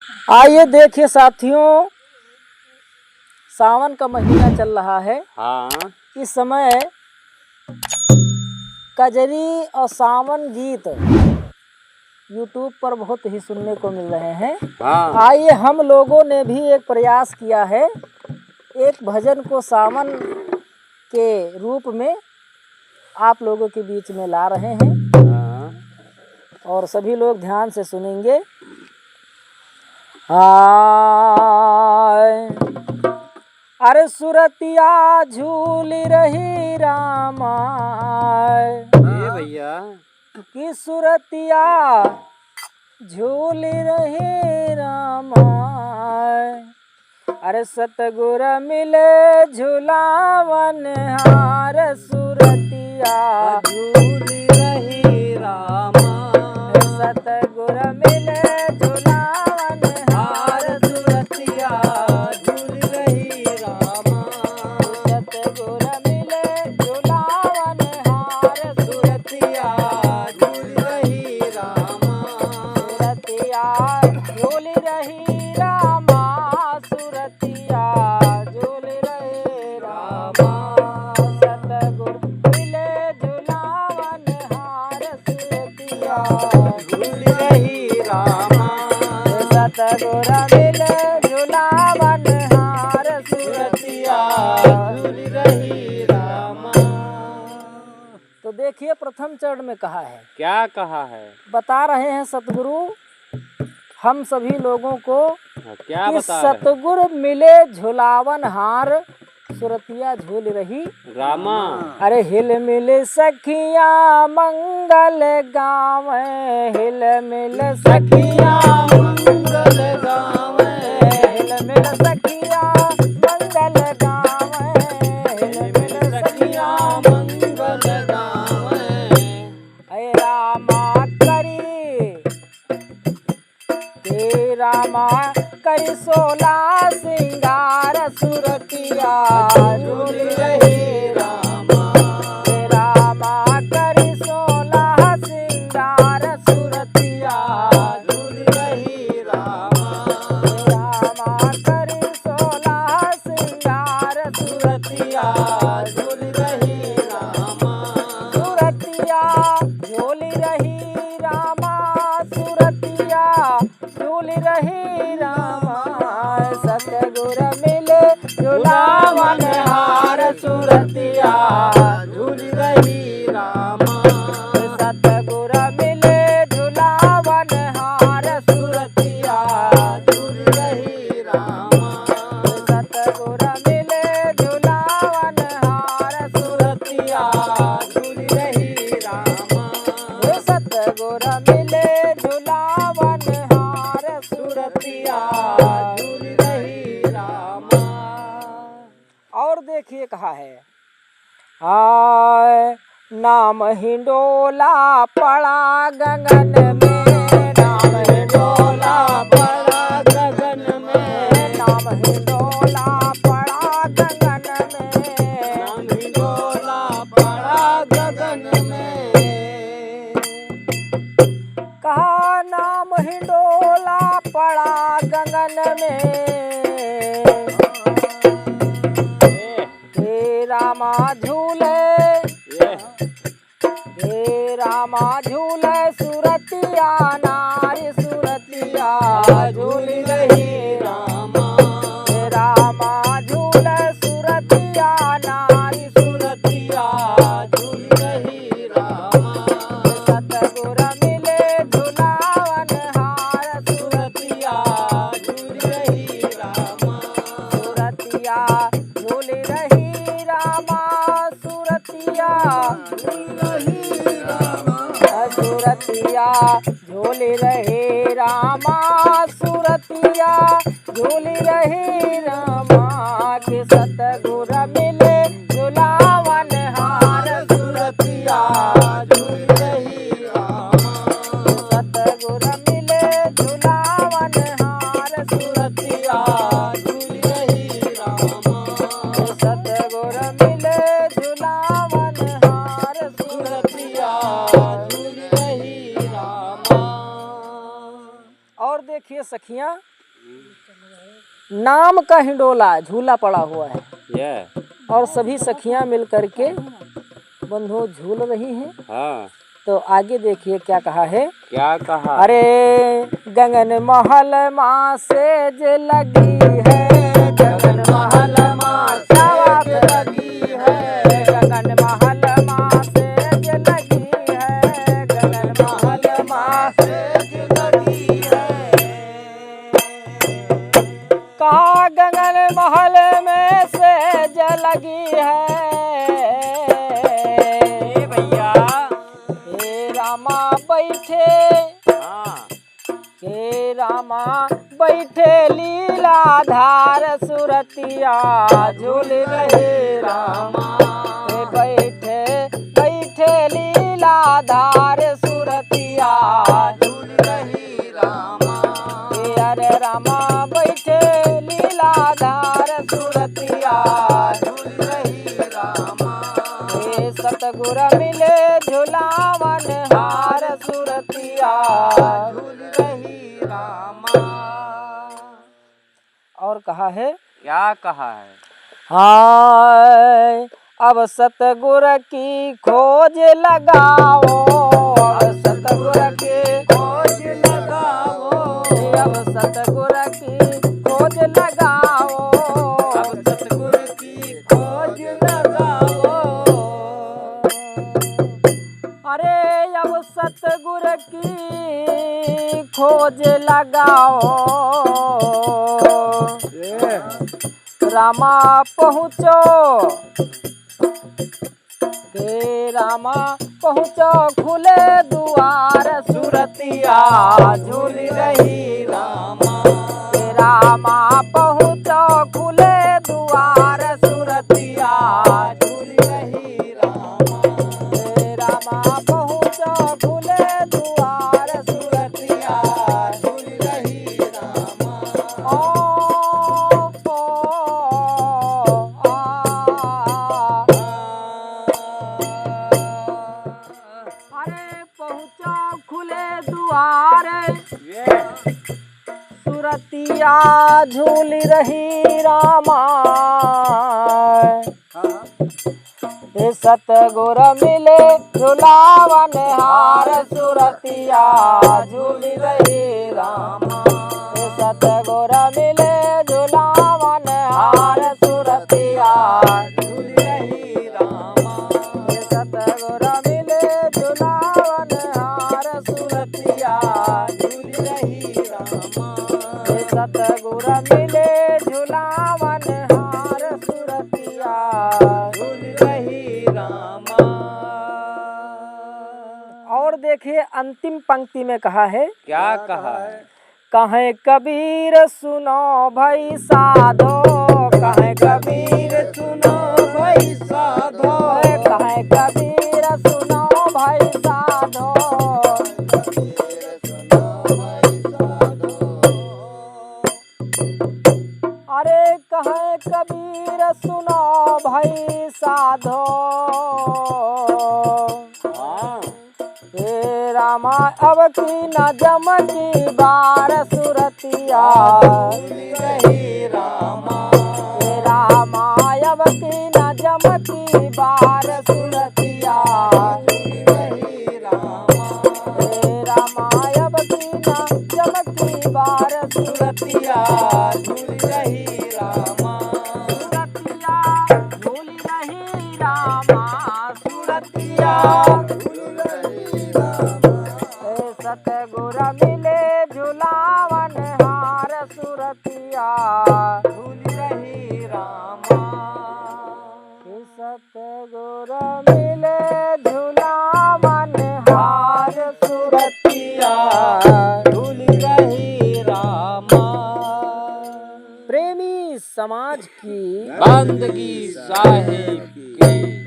आइए देखिए साथियों, सावन का महीना चल रहा है। हाँ। इस समय कजरी और सावन गीत यूट्यूब पर बहुत ही सुनने को मिल रहे हैं। हाँ। आइए हम लोगों ने भी एक प्रयास किया है, एक भजन को सावन के रूप में आप लोगों के बीच में ला रहे हैं। हाँ। और सभी लोग ध्यान से सुनेंगे। हाय अरे सुरतिया झूल रही रामा, ये भैया की सुरतिया झूल रही रामा। अरे सतगुर मिले झूलावन हार, सुरतिया झूल रही रामा। सतगुर मिले झूलावन हार, सुरतिया झूल रही रामा। सतगुर मिले झूलावन हार, सुरतिया झूल रही रामा। सुरतिया झूल रही रामा, सुरतिया झूल रही रामा। सतगुर मिले झूलावन हार, सुरतिया झूल रही रामा। सतगुर मिले झूलावन हार, सुरतिया झूल रही रामा। तो देखिए प्रथम चरण में कहा है, क्या कहा है? बता रहे हैं सतगुरु हम सभी लोगों को क्या कि बता रहे हैं? सतगुर मिले झुलावन हार, सुरतिया झूल रही रामा। अरे हिल मिल सखिया मंगल गावे, हिल मिल सखिया मंगल गावे। हिल मिल सखिया मंगल गावे, हिल मिल सखिया मंगल गावे। हे रामा करी, हे रामा करी सोला सिंगार, सुरतिया झूल रही रामा। हे रामा करी सोला सिंगार, सुरतिया झूल रही रामा। हे रामा करी सोला सिंगार, सुरतिया झूल रही रामा। सुरतिया झूल रही रामा, सुरतिया झूल रही रामा। सतगुर मिले झूलावन हार, सुरतिया झूल रही रामा। सतगुर मिले झूलावन हार, सुरतिया झूल रही रामा। सतगुर मिले झूलावन हार, सुरतिया झूल रही रामा। सतगुर मिले झूलावन हार, सुरतिया झूल रही रामा। और देखिए कहा है, हाय नाम हिंडोला पड़ा गगन में, नाम हिंडोला बड़ा गगन में। नाम हिंडोला पड़ा गगन में, नाम हिंडोला बड़ा गगन में। कहा नाम हिंडोला पड़ा गगन में। हे रामा झूले, हे रामा झूले सुरतिया नारी, सुरतिया झूल रही रामा। हे रामा झूले सुरतिया नारी, सुरतिया झूल रही रामा। सतगुर मिले झूलावन हार, सुरतिया झूल रही रामा। सुरतिया झूल रही रामा, सुरतिया झूल रही रामा। सुरतिया झूल रहे रामा, सुरतिया झूल रहे रामा। के सतगुर मिले झूलावन हार, सुरतिया झूल रही रामा। सतगुर मिले झूलावन हार, सुरतिया झूल रही रामा। सतगुर मिले झूलावन हार, सुरतिया झूल रही रामा। और देखिए सखियां, नाम का हिंडोला झूला पड़ा हुआ है ये और सभी सखियां मिल करके बंधु झूल रही हैं। हाँ तो आगे देखिए क्या कहा है। क्या कहा? अरे गगन महल माँ सेज लगी है, गगन महल माँ सेज लगी है, गगन महल माँ सेज लगी है, गगन महल माँ सेज लगी है। कहा गगन महल में सेज लगी है भैया, हे रामा बैठे, हाँ हे रामा बैठे लीलाधार सुरतिया झूल रहे रामा, हे बैठे बैठे लीलाधार सुरतिया झूल रही रामा, हे अरे रामा बैठे लीलाधार सुरतिया झूल रही रामा, हे सतगुर मिले झुलावन हार सुरतिया झूल रही रामा। और कहा है, क्या कहा है? हाय अब सतगुर की खोज लगाओ, अब सतगुर की खोज लगाओ, अब सतगुर की खोज लगाओ, अब सतगुर की खोज लगाओ। अरे अब सतगुर की खोज लगाओ, रामा पहुँचो, के रामा पहुँचो खुले दुआर सुरतिया झूल रही रामा, के रामा पहुँचो खुले दुआर सुरतिया झूल रही रामा, के रामा पहुँचो खुले दुआर सुरतिया झूल रही रामा। अरे पहुँचो खुले दुआर सुरतिया झूल रही रामा, हे सतगुर मिले झुलावन हार सुरतिया झूल रही रामा, हे सतगुर मिले झुलावन हार सुरतिया झूल रही रामा, हे सतगुर मिले झुलावन हार सुरतिया झूल रही रामा, हे सतगुर मिले झुलावन हार सुरतिया झूल रही रामा। और देखिए अंतिम पंक्ति में कहा है, क्या कहा है? कहे कबीर सुनो भाई साधो, कहे कबीर सुनो भाई साधो, कहे कबीर सुनो भाई साधो, अरे कहे कबीर सुनो भाई साधो, हाँ हे रामा अब की न जमकी बार सुरतिया झूल रही रामा, हे रामा अब की न जमकी बार सुरतिया झूल रही रामा, हे रामा अब की न जमकी बार सुरतिया झूल रही रामा, सुरतिया झूल रही रामा, सुरतिया झूल रही रामा, हे सतगुर मिले झुलावन हार सुरतिया झूल रही रामा, हे सतगुर मिले झुलावन हार सुरतिया झूल रही रामा। प्रेमी समाज की बंदगी साहिब की